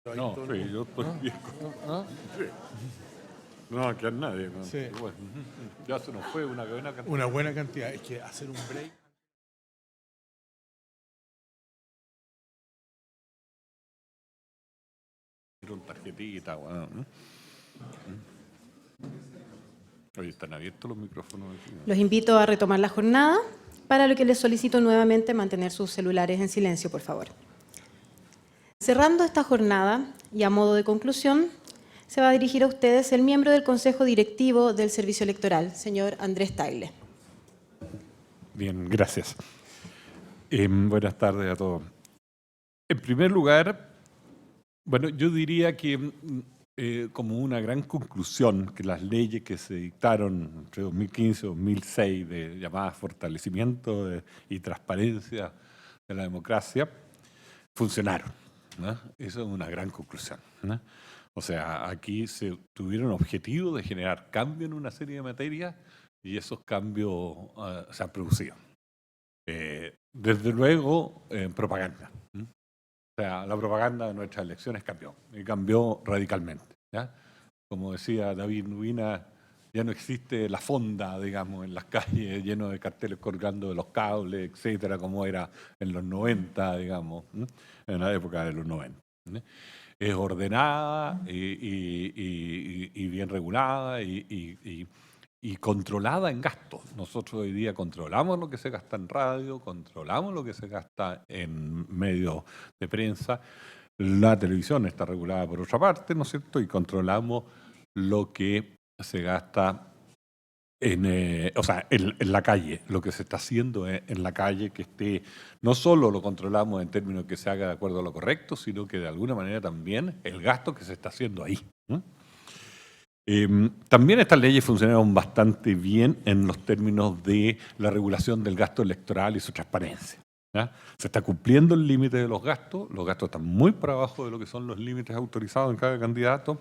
No, sí, yo estoy bien. ¿Ah? Sí. No va a quedar nadie. ¿No? Sí, Bueno, ya se nos fue una buena cantidad. una buena cantidad. Es que hacer un break. Con tarjetita, bueno, ¿no? Oye, están abiertos los micrófonos aquí, ¿no? Los invito a retomar la jornada, para lo que les solicito nuevamente mantener sus celulares en silencio, por favor. Cerrando esta jornada y a modo de conclusión, se va a dirigir a ustedes el miembro del Consejo Directivo del Servicio Electoral, señor Andrés Tagle. Bien, gracias. Buenas tardes a todos. En primer lugar, bueno, yo diría que como una gran conclusión que las leyes que se dictaron entre 2015 y 2006 de llamadas fortalecimiento y transparencia de la democracia funcionaron, ¿no? Eso es una gran conclusión, ¿no? O sea, aquí se tuvieron objetivo de generar cambio en una serie de materias y esos cambios se han producido. Desde luego, propaganda. O sea, la propaganda de nuestras elecciones cambió, y cambió radicalmente, ¿ya? Como decía David Nubina, ya no existe la fonda, digamos, en las calles, lleno de carteles colgando de los cables, etcétera, como era en los 90, digamos, ¿no? En la época de los 90. ¿No? Es ordenada y bien regulada y controlada en gastos. Nosotros hoy día controlamos lo que se gasta en radio, controlamos lo que se gasta en medios de prensa. La televisión está regulada por otra parte, ¿no es cierto? Y controlamos lo que se gasta en la calle, lo que se está haciendo en la calle, que esté, no solo lo controlamos en términos que se haga de acuerdo a lo correcto, sino que de alguna manera también el gasto que se está haciendo ahí, ¿no? También estas leyes funcionaron bastante bien en los términos de la regulación del gasto electoral y su transparencia, ¿ya? Se está cumpliendo el límite de los gastos están muy por abajo de lo que son los límites autorizados en cada candidato.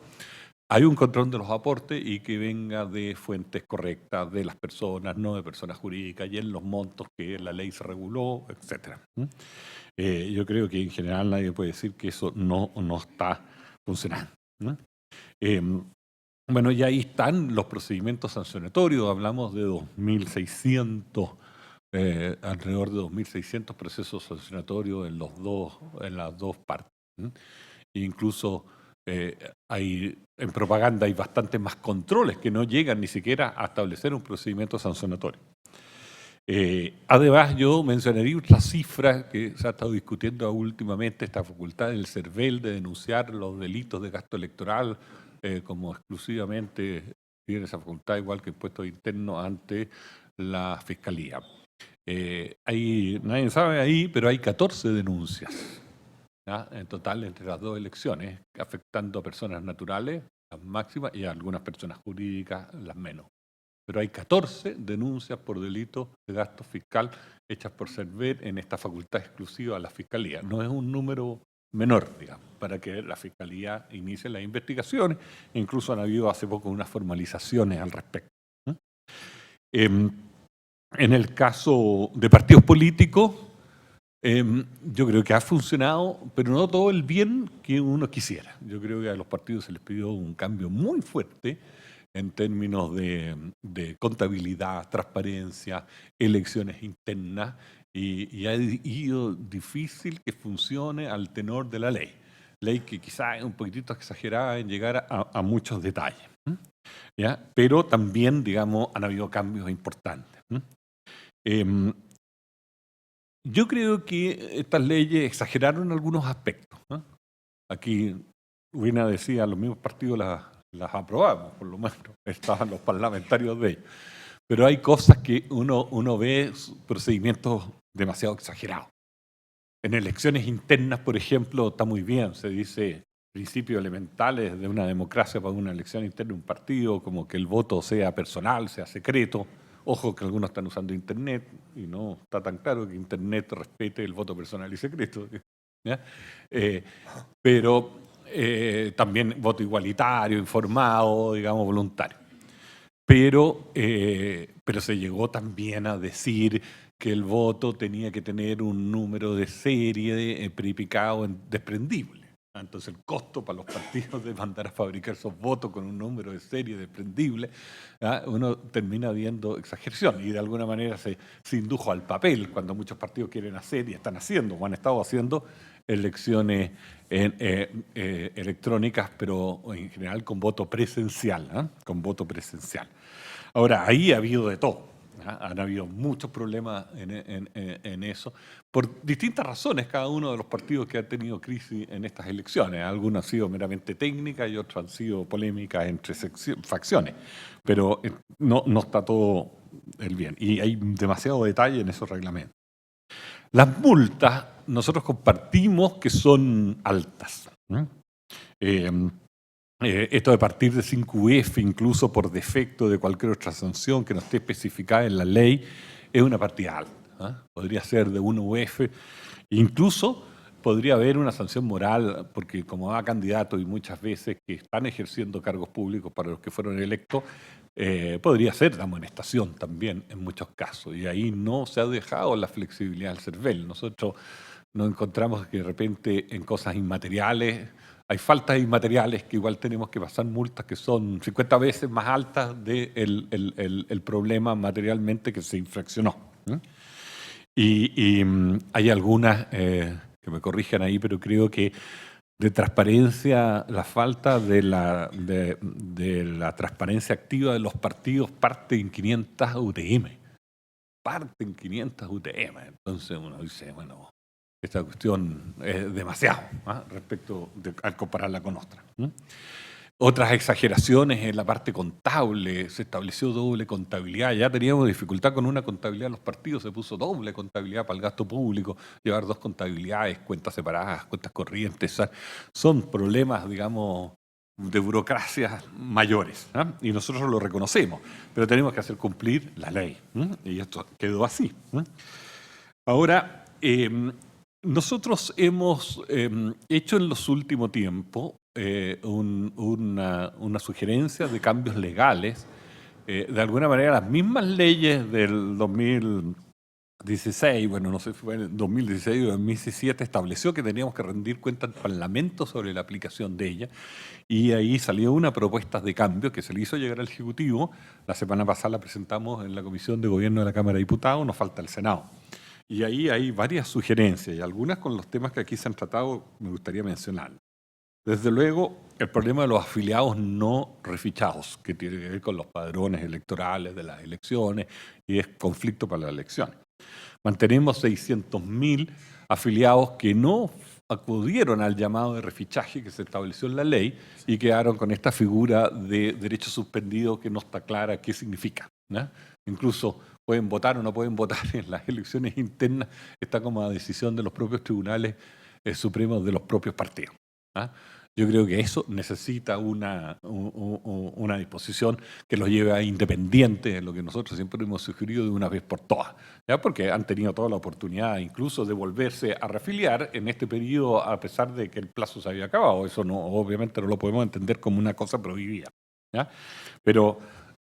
Hay un control de los aportes y que venga de fuentes correctas de las personas, no de personas jurídicas, y en los montos que la ley se reguló, etc. Yo creo que en general nadie puede decir que eso no está funcionando, ¿no? Bueno, y ahí están los procedimientos sancionatorios, hablamos de 2.600, alrededor de 2.600 procesos sancionatorios en las dos partes. Incluso en propaganda hay bastantes más controles que no llegan ni siquiera a establecer un procedimiento sancionatorio. Además, yo mencionaría otra cifra que se ha estado discutiendo últimamente, esta facultad del CERVEL de denunciar los delitos de gasto electoral como exclusivamente tiene esa facultad, igual que impuestos internos, ante la Fiscalía. Nadie sabe ahí, pero hay 14 denuncias, ¿ya? En total entre las dos elecciones, afectando a personas naturales, las máximas, y a algunas personas jurídicas, las menos. Pero hay 14 denuncias por delito de gasto fiscal hechas por CERVEL en esta facultad exclusiva a la Fiscalía. No es un número menor, digamos, para que la Fiscalía inicie las investigaciones. Incluso han habido hace poco unas formalizaciones al respecto. En el caso de partidos políticos, yo creo que ha funcionado, pero no todo el bien que uno quisiera. Yo creo que a los partidos se les pidió un cambio muy fuerte en términos de contabilidad, transparencia, elecciones internas, y ha ido difícil que funcione al tenor de la ley. Ley que quizás es un poquitito exagerada en llegar a muchos detalles, ¿ya? Pero también, digamos, han habido cambios importantes. Yo creo que estas leyes exageraron algunos aspectos, ¿no? Aquí Rina decía, los mismos partidos las aprobamos, por lo menos estaban los parlamentarios de ellos. Pero hay cosas que uno ve procedimientos demasiado exagerados. En elecciones internas, por ejemplo, está muy bien, se dice principios elementales de una democracia para una elección interna de un partido, como que el voto sea personal, sea secreto. Ojo que algunos están usando Internet y no está tan claro que Internet respete el voto personal y secreto, ¿ya? Pero también voto igualitario, informado, digamos, voluntario. Pero se llegó también a decir que el voto tenía que tener un número de serie prepicado desprendible. Entonces el costo para los partidos de mandar a fabricar esos votos con un número de serie desprendible, uno termina viendo exageración y de alguna manera se indujo al papel cuando muchos partidos quieren hacer y están haciendo o han estado haciendo elecciones electrónicas, pero en general con voto presencial, con voto presencial. Ahora, ahí ha habido de todo. Han habido muchos problemas en eso, por distintas razones, cada uno de los partidos que ha tenido crisis en estas elecciones. Algunas han sido meramente técnicas y otras han sido polémicas entre facciones, pero no está todo el bien. Y hay demasiado detalle en esos reglamentos. Las multas, nosotros compartimos que son altas. Esto de partir de 5 UF, incluso por defecto de cualquier otra sanción que no esté especificada en la ley, es una partida alta. Podría ser de 1 UF, incluso podría haber una sanción moral, porque como va candidato y muchas veces que están ejerciendo cargos públicos para los que fueron electos, podría ser la amonestación también en muchos casos, y ahí no se ha dejado la flexibilidad del CERVEL. Nosotros nos encontramos que de repente en cosas inmateriales hay faltas inmateriales que igual tenemos que pasar multas que son 50 veces más altas del problema materialmente que se infraccionó. Y hay algunas que me corrijan ahí, pero creo que de transparencia, la falta de la transparencia activa de los partidos parte en 500 UTM. Parte en 500 UTM. Entonces uno dice, bueno, esta cuestión es demasiado al compararla con otras. Otras exageraciones en la parte contable, se estableció doble contabilidad. Ya teníamos dificultad con una contabilidad en los partidos, se puso doble contabilidad para el gasto público, llevar 2 contabilidades, cuentas separadas, cuentas corrientes. Son problemas, digamos, de burocracia mayores, y nosotros lo reconocemos, pero tenemos que hacer cumplir la ley, y esto quedó así. Ahora, nosotros hemos hecho en los últimos tiempos una sugerencia de cambios legales. De alguna manera, las mismas leyes del 2016, bueno, no sé si fue en el 2016 o 2017, estableció que teníamos que rendir cuenta al Parlamento sobre la aplicación de ella, y ahí salió una propuesta de cambio que se le hizo llegar al Ejecutivo. La semana pasada la presentamos en la Comisión de Gobierno de la Cámara de Diputados, nos falta el Senado. Y ahí hay varias sugerencias, y algunas con los temas que aquí se han tratado me gustaría mencionar. Desde luego, el problema de los afiliados no refichados, que tiene que ver con los padrones electorales de las elecciones y es conflicto para las elecciones. Mantenemos 600.000 afiliados que no acudieron al llamado de refichaje que se estableció en la ley y quedaron con esta figura de derecho suspendido que no está clara qué significa, ¿no? Incluso pueden votar o no pueden votar en las elecciones internas, está como a decisión de los propios tribunales supremos de los propios partidos. Yo creo que eso necesita una disposición que los lleve a independientes, en lo que nosotros siempre hemos sugerido de una vez por todas, ¿ya? Porque han tenido toda la oportunidad incluso de volverse a reafiliar en este periodo a pesar de que el plazo se había acabado. Eso no, obviamente no lo podemos entender como una cosa prohibida, ¿ya? Pero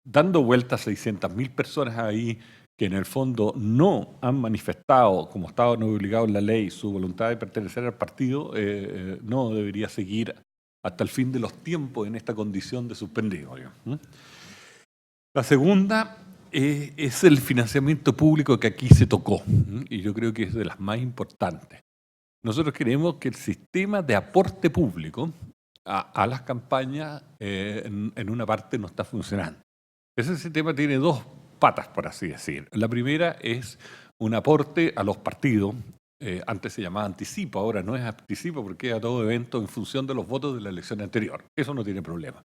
dando vueltas a 600.000 personas ahí que en el fondo no han manifestado, como estaban obligados en la ley, su voluntad de pertenecer al partido, no debería seguir hasta el fin de los tiempos en esta condición de suspendido. La segunda es el financiamiento público que aquí se tocó, y yo creo que es de las más importantes. Nosotros creemos que el sistema de aporte público a las campañas en una parte no está funcionando. Ese sistema tiene 2 patas, por así decir. La primera es un aporte a los partidos. Antes se llamaba anticipo, ahora no es anticipo porque es a todo evento en función de los votos de la elección anterior. Eso no tiene problema.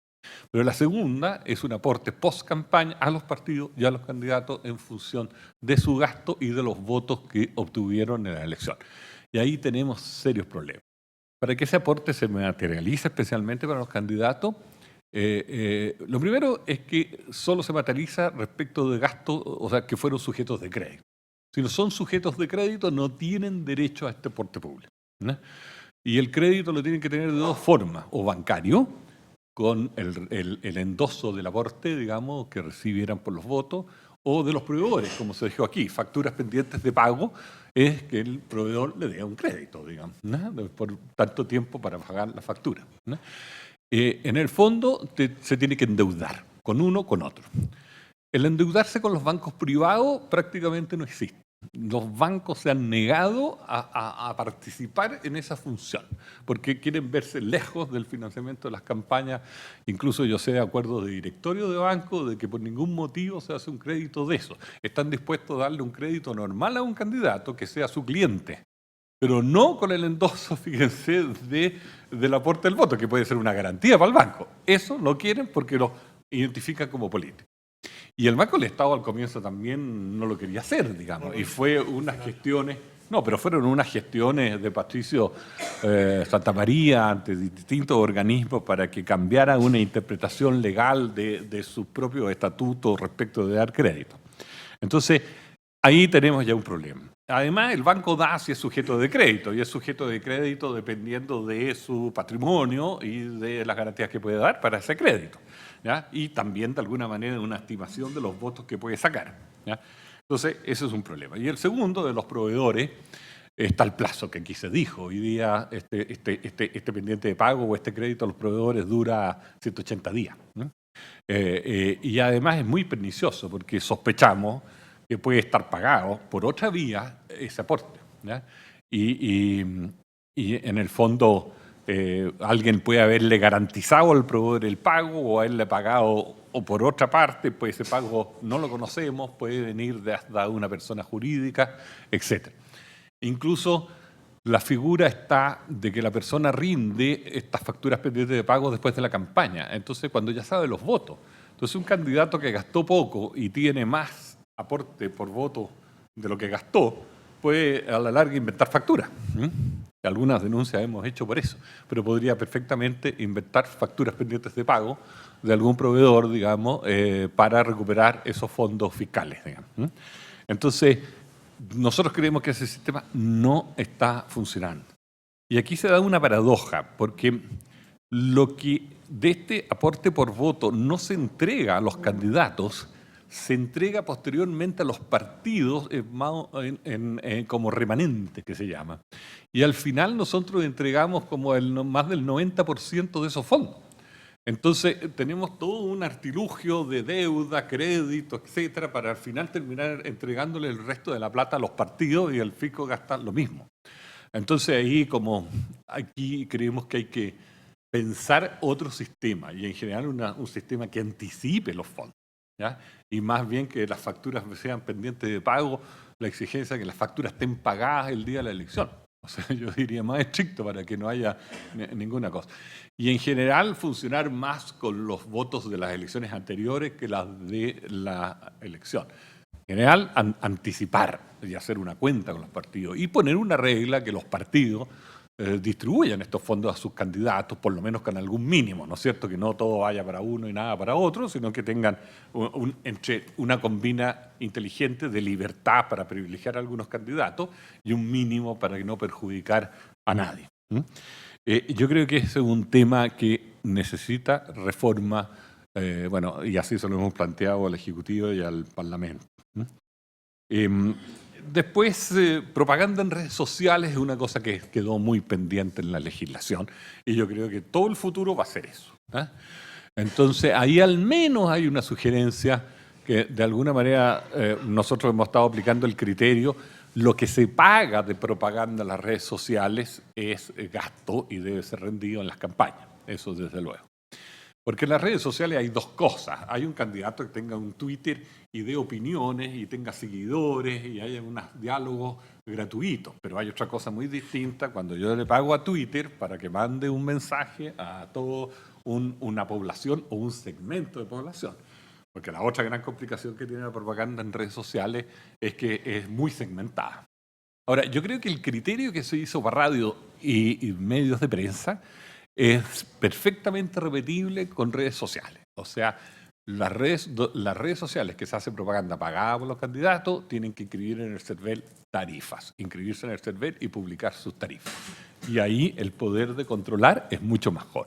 Pero la segunda es un aporte post-campaña a los partidos y a los candidatos en función de su gasto y de los votos que obtuvieron en la elección. Y ahí tenemos serios problemas. Para que ese aporte se materialice especialmente para los candidatos, lo primero es que solo se materializa respecto de gastos, o sea, que fueron sujetos de crédito. Si no son sujetos de crédito, no tienen derecho a este aporte público, ¿no? Y el crédito lo tienen que tener de 2 formas, o bancario, con el endoso del aporte, digamos, que recibieran por los votos, o de los proveedores, como se dijo aquí, facturas pendientes de pago, es que el proveedor le dé un crédito, digamos, ¿no? Por tanto tiempo para pagar la factura, ¿no? En el fondo se tiene que endeudar con uno o con otro. El endeudarse con los bancos privados prácticamente no existe. Los bancos se han negado a participar en esa función, porque quieren verse lejos del financiamiento de las campañas. Incluso yo sé de acuerdos de directorio de banco de que por ningún motivo se hace un crédito de eso. Están dispuestos a darle un crédito normal a un candidato que sea su cliente, pero no con el endoso, fíjense, del aporte del voto, que puede ser una garantía para el banco. Eso lo quieren porque lo identifican como político. Y el Banco del Estado al comienzo también no lo quería hacer, digamos, y fue unas gestiones, no, pero fueron unas gestiones de Patricio Santamaría ante distintos organismos para que cambiara una interpretación legal de sus propios estatutos respecto de dar crédito. Entonces, ahí tenemos ya un problema. Además, el banco da si es sujeto de crédito, y es sujeto de crédito dependiendo de su patrimonio y de las garantías que puede dar para ese crédito, ¿ya? Y también, de alguna manera, una estimación de los votos que puede sacar, ¿ya? Entonces, ese es un problema. Y el segundo, de los proveedores, está el plazo que aquí se dijo. Hoy día, este pendiente de pago o este crédito a los proveedores dura 180 días, ¿no? Y además es muy pernicioso porque sospechamos que puede estar pagado por otra vía ese aporte, ¿ya? Y en el fondo alguien puede haberle garantizado al proveedor el pago o haberle pagado o por otra parte, pues ese pago no lo conocemos, puede venir de hasta una persona jurídica, etc. Incluso la figura está de que la persona rinde estas facturas pendientes de pago después de la campaña, entonces cuando ya sabe los votos. Entonces un candidato que gastó poco y tiene más aporte por voto de lo que gastó, puede a la larga inventar facturas. Algunas denuncias hemos hecho por eso, pero podría perfectamente inventar facturas pendientes de pago de algún proveedor, digamos, para recuperar esos fondos fiscales, digamos. Entonces, nosotros creemos que ese sistema no está funcionando. Y aquí se da una paradoja, porque lo que de este aporte por voto no se entrega a los candidatos, se entrega posteriormente a los partidos como remanente, que se llama. Y al final nosotros entregamos como más del 90% de esos fondos. Entonces tenemos todo un artilugio de deuda, crédito, etcétera, para al final terminar entregándole el resto de la plata a los partidos y el fisco gasta lo mismo. Entonces ahí, como aquí creemos que hay que pensar otro sistema y en general un sistema que anticipe los fondos, ¿ya? Y más bien que las facturas sean pendientes de pago, la exigencia de que las facturas estén pagadas el día de la elección. O sea, yo diría más estricto para que no haya ninguna cosa. Y en general funcionar más con los votos de las elecciones anteriores que las de la elección. En general, anticipar y hacer una cuenta con los partidos y poner una regla que los partidos distribuyan estos fondos a sus candidatos, por lo menos con algún mínimo, ¿no es cierto? Que no todo vaya para uno y nada para otro, sino que tengan una combina inteligente de libertad para privilegiar a algunos candidatos y un mínimo para no perjudicar a nadie. Yo creo que ese es un tema que necesita reforma, bueno, y así se lo hemos planteado al Ejecutivo y al Parlamento. Después, propaganda en redes sociales es una cosa que quedó muy pendiente en la legislación y yo creo que todo el futuro va a ser eso, ¿eh? Entonces, ahí al menos hay una sugerencia que de alguna manera nosotros hemos estado aplicando el criterio. Lo que se paga de propaganda en las redes sociales es gasto y debe ser rendido en las campañas, eso desde luego. Porque en las redes sociales hay dos cosas. Hay un candidato que tenga un Twitter y dé opiniones y tenga seguidores y haya unos diálogos gratuitos. Pero hay otra cosa muy distinta cuando yo le pago a Twitter para que mande un mensaje a toda una población o un segmento de población. Porque la otra gran complicación que tiene la propaganda en redes sociales es que es muy segmentada. Ahora, yo creo que el criterio que se hizo para radio y medios de prensa es perfectamente repetible con redes sociales. O sea, las redes sociales que se hacen propaganda pagada por los candidatos tienen que inscribir en el CERVEL tarifas, inscribirse en el CERVEL y publicar sus tarifas. Y ahí el poder de controlar es mucho mejor.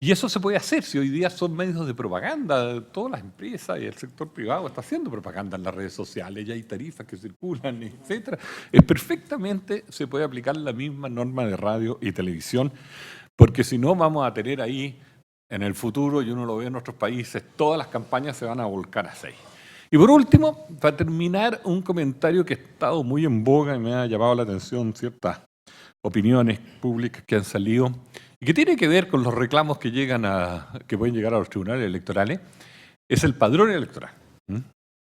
Y eso se puede hacer si hoy día son medios de propaganda. Todas las empresas y el sector privado está haciendo propaganda en las redes sociales, ya hay tarifas que circulan, etc. Perfectamente se puede aplicar la misma norma de radio y televisión, porque si no vamos a tener ahí en el futuro, y uno lo ve en otros países, todas las campañas se van a volcar a 6. Y por último, para terminar, un comentario que ha estado muy en boga y me ha llamado la atención ciertas opiniones públicas que han salido y que tiene que ver con los reclamos que pueden llegar a los tribunales electorales, es el padrón electoral.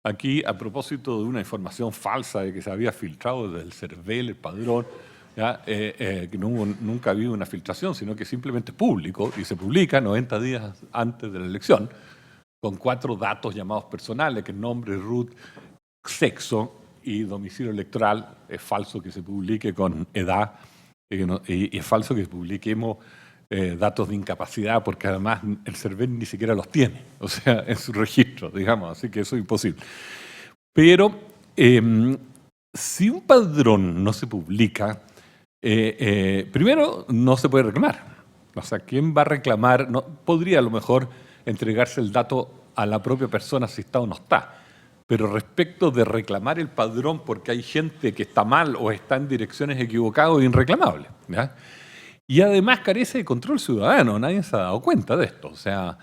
Aquí, a propósito de una información falsa de que se había filtrado desde el CERVEL, el padrón, que nunca ha habido una filtración, sino que simplemente es público y se publica 90 días antes de la elección, con 4 datos llamados personales, que es nombre, root, sexo y domicilio electoral. Es falso que se publique con edad y es falso que publiquemos datos de incapacidad, porque además el CERVEL ni siquiera los tiene, o sea, en su registro, digamos, así que eso es imposible. Pero si un padrón no se publica, primero no se puede reclamar. O sea, ¿quién va a reclamar? No, podría a lo mejor entregarse el dato a la propia persona si está o no está. Pero respecto de reclamar el padrón porque hay gente que está mal o está en direcciones equivocadas, es irreclamable, ¿ya? Y además carece de control ciudadano, nadie se ha dado cuenta de esto. O sea,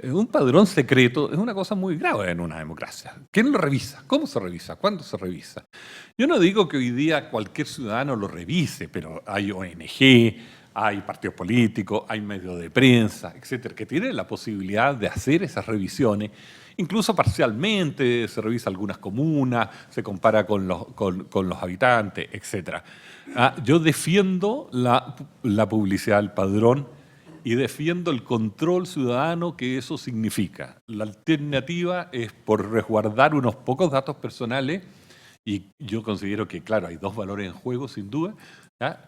un padrón secreto es una cosa muy grave en una democracia. ¿Quién lo revisa? ¿Cómo se revisa? ¿Cuándo se revisa? Yo no digo que hoy día cualquier ciudadano lo revise, pero hay ONG, hay partidos políticos, hay medios de prensa, etcétera, que tienen la posibilidad de hacer esas revisiones. Incluso parcialmente, se revisa algunas comunas, se compara con los habitantes, etc. Yo defiendo la publicidad del padrón y defiendo el control ciudadano que eso significa. La alternativa es por resguardar unos pocos datos personales, y yo considero que, claro, hay 2 valores en juego, sin duda,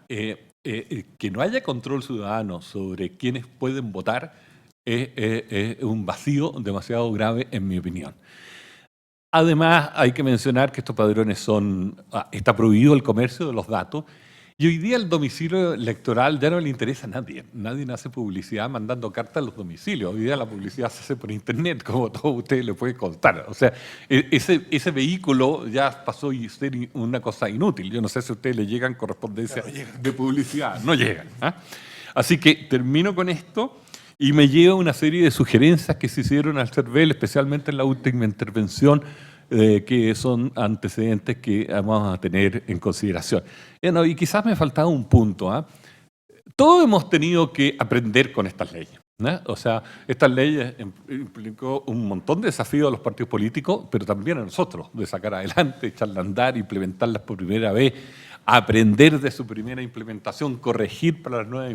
que no haya control ciudadano sobre quienes pueden votar, es un vacío demasiado grave, en mi opinión. Además, hay que mencionar que estos padrones está prohibido el comercio de los datos, y hoy día el domicilio electoral ya no le interesa a nadie. Nadie hace publicidad mandando cartas a los domicilios. Hoy día la publicidad se hace por internet, como todos ustedes les pueden contar. O sea, ese vehículo ya pasó a ser una cosa inútil. Yo no sé si a ustedes le llegan correspondencia de publicidad. No llegan. Así que termino con esto. Y me lleva una serie de sugerencias que se hicieron al CERVEL, especialmente en la última intervención, que son antecedentes que vamos a tener en consideración. Y quizás me faltaba un punto. Todos hemos tenido que aprender con estas leyes, ¿no? O sea, estas leyes implicó un montón de desafíos a los partidos políticos, pero también a nosotros, de sacar adelante, echarla a andar, implementarlas por primera vez, aprender de su primera implementación, corregir para las nuevas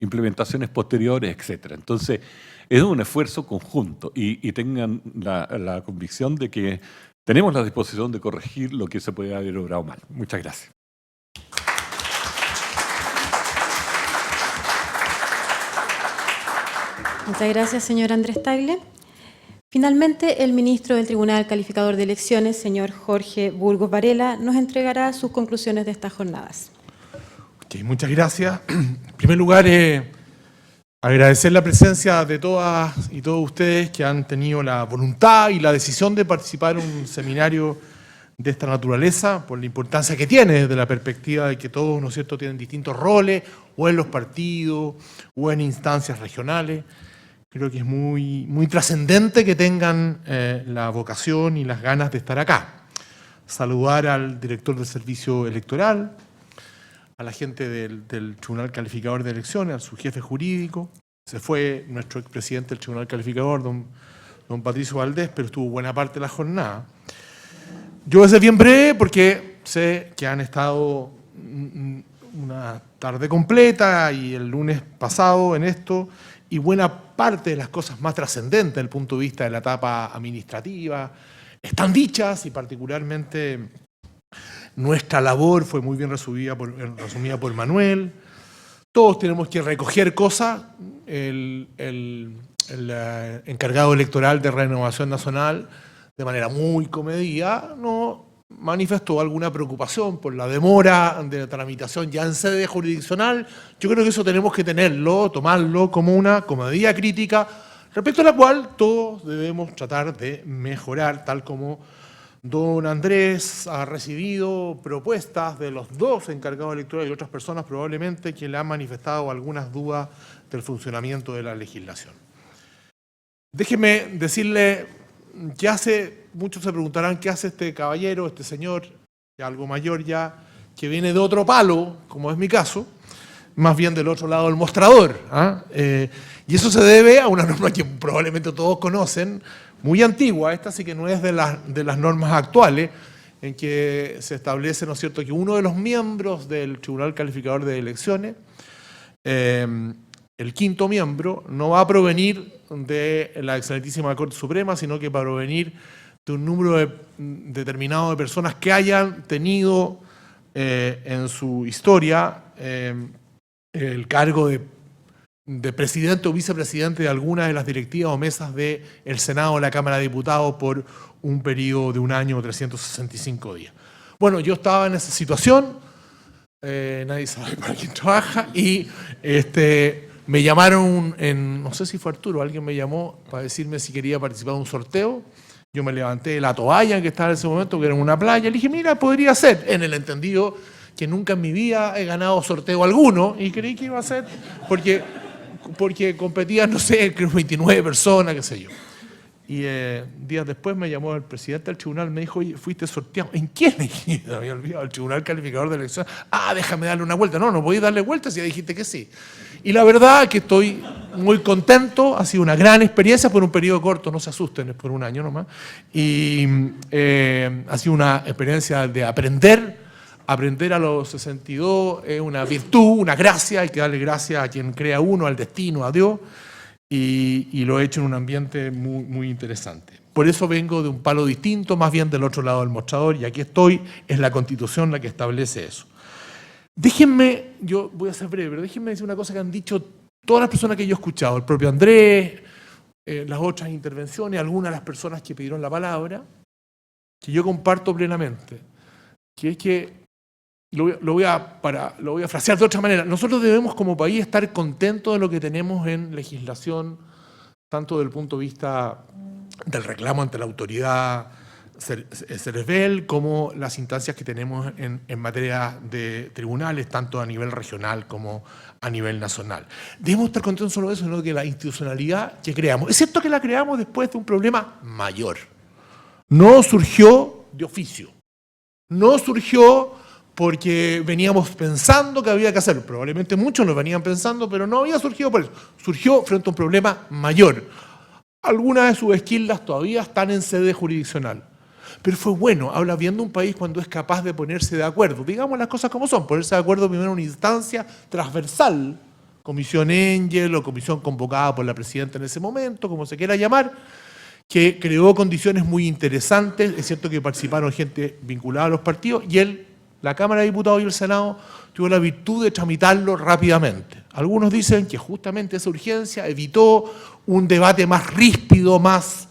implementaciones posteriores, etc. Entonces, es un esfuerzo conjunto y tengan la convicción de que tenemos la disposición de corregir lo que se puede haber obrado mal. Muchas gracias. Muchas gracias, señor Andrés Tagle. Finalmente, el ministro del Tribunal Calificador de Elecciones, señor Jorge Burgos Varela, nos entregará sus conclusiones de estas jornadas. Okay, muchas gracias. En primer lugar, agradecer la presencia de todas y todos ustedes que han tenido la voluntad y la decisión de participar en un seminario de esta naturaleza, por la importancia que tiene desde la perspectiva de que todos, ¿no es cierto?, tienen distintos roles, o en los partidos, o en instancias regionales. Creo que es muy, muy trascendente que tengan la vocación y las ganas de estar acá. Saludar al director del Servicio Electoral, a la gente del Tribunal Calificador de Elecciones, a su jefe jurídico. Se fue nuestro expresidente del Tribunal Calificador, don Patricio Valdés, pero estuvo buena parte de la jornada. Yo voy a ser bien breve porque sé que han estado una tarde completa y el lunes pasado en esto, y buena parte de las cosas más trascendentes desde el punto de vista de la etapa administrativa están dichas, y particularmente nuestra labor fue muy bien resumida por Manuel. Todos tenemos que recoger cosas. El encargado electoral de Renovación Nacional, de manera muy comedida, no manifestó alguna preocupación por la demora de la tramitación ya en sede jurisdiccional. Yo creo que eso tenemos que tomarlo como una medida crítica, respecto a la cual todos debemos tratar de mejorar, tal como don Andrés ha recibido propuestas de los dos encargados electorales y otras personas probablemente que le han manifestado algunas dudas del funcionamiento de la legislación. Déjeme decirle que muchos se preguntarán qué hace este caballero, este señor, ya algo mayor ya, que viene de otro palo, como es mi caso, más bien del otro lado del mostrador. Y eso se debe a una norma que probablemente todos conocen, muy antigua, esta sí que no es de las normas actuales, en que se establece, ¿no es cierto?, que uno de los miembros del Tribunal Calificador de Elecciones, el quinto miembro, no va a provenir de la excelentísima Corte Suprema, sino que va a provenir de un número determinado de personas que hayan tenido en su historia el cargo de presidente o vicepresidente de alguna de las directivas o mesas del Senado o la Cámara de Diputados por un periodo de 1 año o 365 días. Bueno, yo estaba en esa situación, nadie sabe para quién trabaja, y me llamaron, no sé si fue Arturo, alguien me llamó para decirme si quería participar en un sorteo. Yo me levanté de la toalla que estaba en ese momento, que era en una playa, le dije, mira, podría ser, en el entendido que nunca en mi vida he ganado sorteo alguno, y creí que iba a ser, porque competían, no sé, creo 29 personas, qué sé yo. Y días después me llamó el presidente del tribunal, me dijo, oye, fuiste sorteado. ¿En quién? Me había olvidado, el Tribunal Calificador de Elecciones. Déjame darle una vuelta. No podéis darle vuelta si ya dijiste que sí. Y la verdad es que estoy muy contento, ha sido una gran experiencia por un periodo corto, no se asusten, es por 1 año nomás. Y ha sido una experiencia de aprender a los 62 es una virtud, una gracia, hay que darle gracias a quien crea uno, al destino, a Dios. Y lo he hecho en un ambiente muy, muy interesante. Por eso vengo de un palo distinto, más bien del otro lado del mostrador, y aquí estoy, es la Constitución la que establece eso. Déjenme, yo voy a ser breve, pero déjenme decir una cosa que han dicho todas las personas que yo he escuchado, el propio Andrés, las otras intervenciones, algunas de las personas que pidieron la palabra, que yo comparto plenamente, que es que lo voy a frasear de otra manera. Nosotros debemos como país estar contentos de lo que tenemos en legislación, tanto desde el punto de vista del reclamo ante la autoridad CERVEL, como las instancias que tenemos en materia de tribunales, tanto a nivel regional como a nivel nacional. Debemos estar contentos solo de eso, sino que la institucionalidad que creamos. Es cierto que la creamos después de un problema mayor. No surgió de oficio. No surgió porque veníamos pensando que había que hacerlo. Probablemente muchos lo venían pensando, pero no había surgido por eso. Surgió frente a un problema mayor. Algunas de sus esquildas todavía están en sede jurisdiccional. Pero fue bueno, habla bien de un país cuando es capaz de ponerse de acuerdo. Digamos las cosas como son, ponerse de acuerdo primero en una instancia transversal, comisión Engel o comisión convocada por la presidenta en ese momento, como se quiera llamar, que creó condiciones muy interesantes. Es cierto que participaron gente vinculada a los partidos y la Cámara de Diputados y el Senado tuvo la virtud de tramitarlo rápidamente. Algunos dicen que justamente esa urgencia evitó un debate más ríspido, más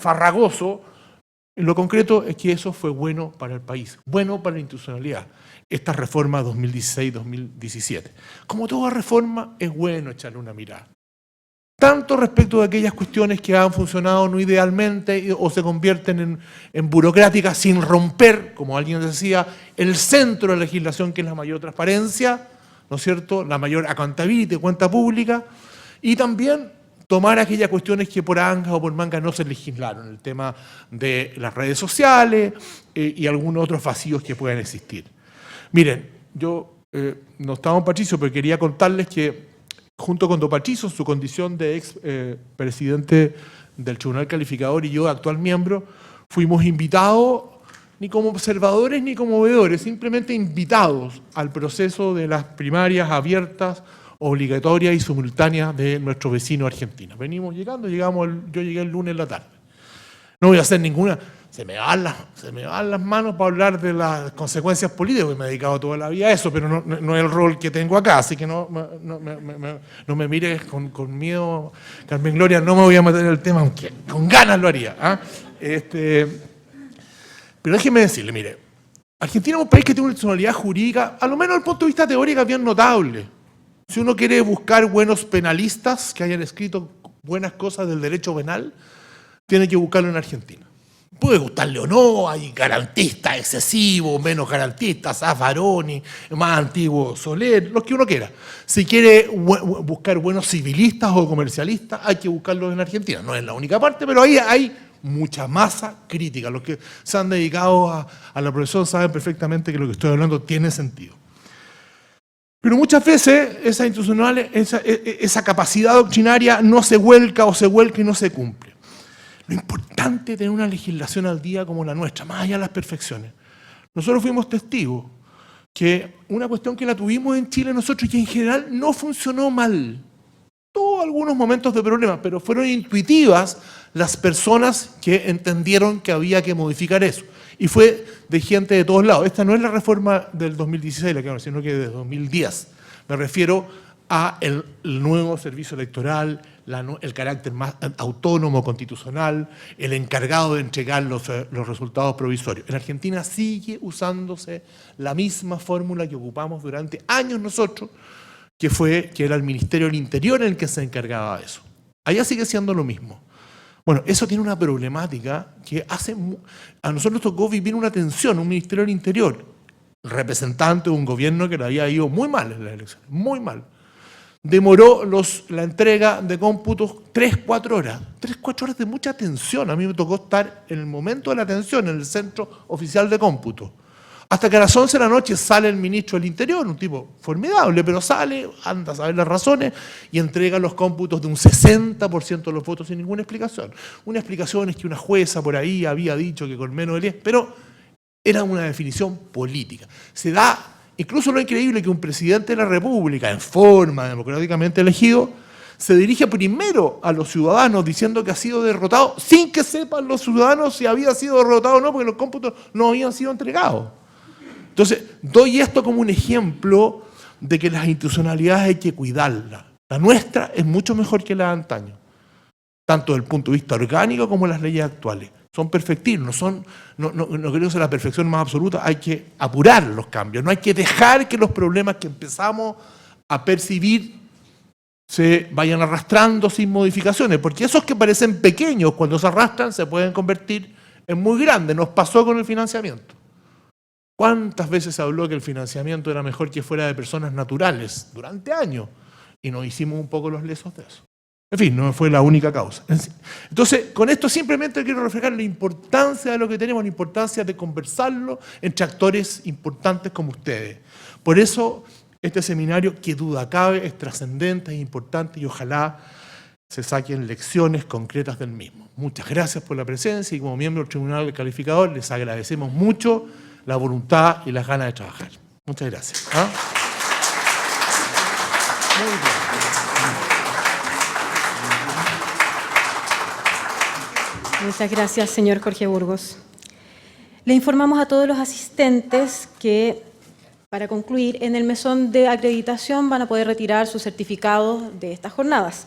farragoso. En lo concreto es que eso fue bueno para el país, bueno para la institucionalidad, esta reforma 2016-2017. Como toda reforma, es bueno echarle una mirada. Tanto respecto de aquellas cuestiones que han funcionado no idealmente o se convierten en burocráticas sin romper, como alguien decía, el centro de la legislación, que es la mayor transparencia, ¿no es cierto?, la mayor accountability, cuenta pública, y también tomar aquellas cuestiones que por anga o por manga no se legislaron, el tema de las redes sociales y algunos otros vacíos que puedan existir. Miren, yo no estaba en Patricio, pero quería contarles que junto con don Patricio, en su condición de ex presidente del Tribunal Calificador y yo, actual miembro, fuimos invitados, ni como observadores ni como veedores, simplemente invitados al proceso de las primarias abiertas, obligatorias y simultáneas de nuestro vecino Argentina. Yo llegué el lunes en la tarde. No voy a hacer ninguna, se me van las manos para hablar de las consecuencias políticas, porque me he dedicado toda la vida a eso, pero no es el rol que tengo acá, así que no me mires con miedo, Carmen Gloria, no me voy a meter en el tema, aunque con ganas lo haría. Pero déjeme decirle, mire, Argentina es un país que tiene una institucionalidad jurídica, a lo menos desde el punto de vista teórico, bien notable. Si uno quiere buscar buenos penalistas que hayan escrito buenas cosas del derecho penal, tiene que buscarlo en Argentina. Puede gustarle o no, hay garantistas excesivos, menos garantistas, Zaffaroni, más antiguo Soler, los que uno quiera. Si quiere buscar buenos civilistas o comercialistas, hay que buscarlos en Argentina. No es la única parte, pero ahí hay mucha masa crítica. Los que se han dedicado a la profesión saben perfectamente que lo que estoy hablando tiene sentido. Pero muchas veces esa capacidad doctrinaria no se vuelca o se vuelca y no se cumple. Lo importante es tener una legislación al día como la nuestra, más allá de las perfecciones. Nosotros fuimos testigos que una cuestión que la tuvimos en Chile nosotros y que en general no funcionó mal. Tuvo algunos momentos de problemas, pero fueron intuitivas las personas que entendieron que había que modificar eso. Y fue de gente de todos lados. Esta no es la reforma del 2016, sino que de 2010. Me refiero a el nuevo servicio electoral, el carácter más autónomo, constitucional, el encargado de entregar los resultados provisorios. En Argentina sigue usándose la misma fórmula que ocupamos durante años nosotros, que era el Ministerio del Interior el que se encargaba de eso. Allá sigue siendo lo mismo. Bueno, eso tiene una problemática que a nosotros nos tocó vivir una tensión, un Ministerio del Interior, representante de un gobierno que le había ido muy mal en las elecciones, muy mal. Demoró la entrega de cómputos 3-4 horas. 3-4 horas de mucha tensión. A mí me tocó estar en el momento de la tensión en el centro oficial de cómputo. Hasta que a las 11 de la noche sale el ministro del Interior, un tipo formidable, pero sale, anda a saber las razones y entrega los cómputos de un 60% de los votos sin ninguna explicación. Una explicación es que una jueza por ahí había dicho que con menos de 10, pero era una definición política. Se da incluso lo increíble que un presidente de la República, en forma democráticamente elegido, se dirige primero a los ciudadanos diciendo que ha sido derrotado, sin que sepan los ciudadanos si había sido derrotado o no, porque los cómputos no habían sido entregados. Entonces, doy esto como un ejemplo de que las institucionalidades hay que cuidarlas. La nuestra es mucho mejor que la de antaño, tanto desde el punto de vista orgánico como las leyes actuales. Son perfectibles, no creo que sea la perfección más absoluta, hay que apurar los cambios, no hay que dejar que los problemas que empezamos a percibir se vayan arrastrando sin modificaciones, porque esos que parecen pequeños cuando se arrastran se pueden convertir en muy grandes. Nos pasó con el financiamiento. ¿Cuántas veces se habló que el financiamiento era mejor que fuera de personas naturales durante años? Y nos hicimos un poco los lesos de eso. En fin, no fue la única causa. Entonces, con esto simplemente quiero reflejar la importancia de lo que tenemos, la importancia de conversarlo entre actores importantes como ustedes. Por eso, este seminario, que duda cabe, es trascendente, es importante y ojalá se saquen lecciones concretas del mismo. Muchas gracias por la presencia y como miembro del Tribunal Calificador les agradecemos mucho la voluntad y las ganas de trabajar. Muchas gracias. Muy bien. Muchas gracias, señor Jorge Burgos. Le informamos a todos los asistentes que, para concluir, en el mesón de acreditación van a poder retirar sus certificados de estas jornadas.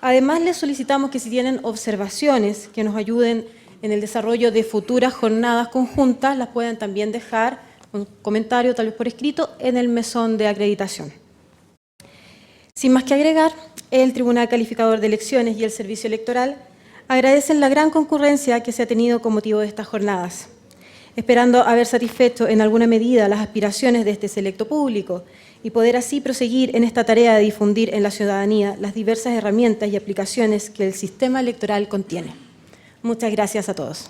Además, les solicitamos que si tienen observaciones que nos ayuden en el desarrollo de futuras jornadas conjuntas, las pueden también dejar un comentario, tal vez por escrito, en el mesón de acreditación. Sin más que agregar, el Tribunal Calificador de Elecciones y el Servicio Electoral agradecen la gran concurrencia que se ha tenido con motivo de estas jornadas, esperando haber satisfecho en alguna medida las aspiraciones de este selecto público y poder así proseguir en esta tarea de difundir en la ciudadanía las diversas herramientas y aplicaciones que el sistema electoral contiene. Muchas gracias a todos.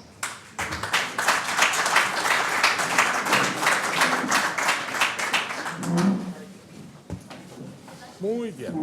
Muy bien.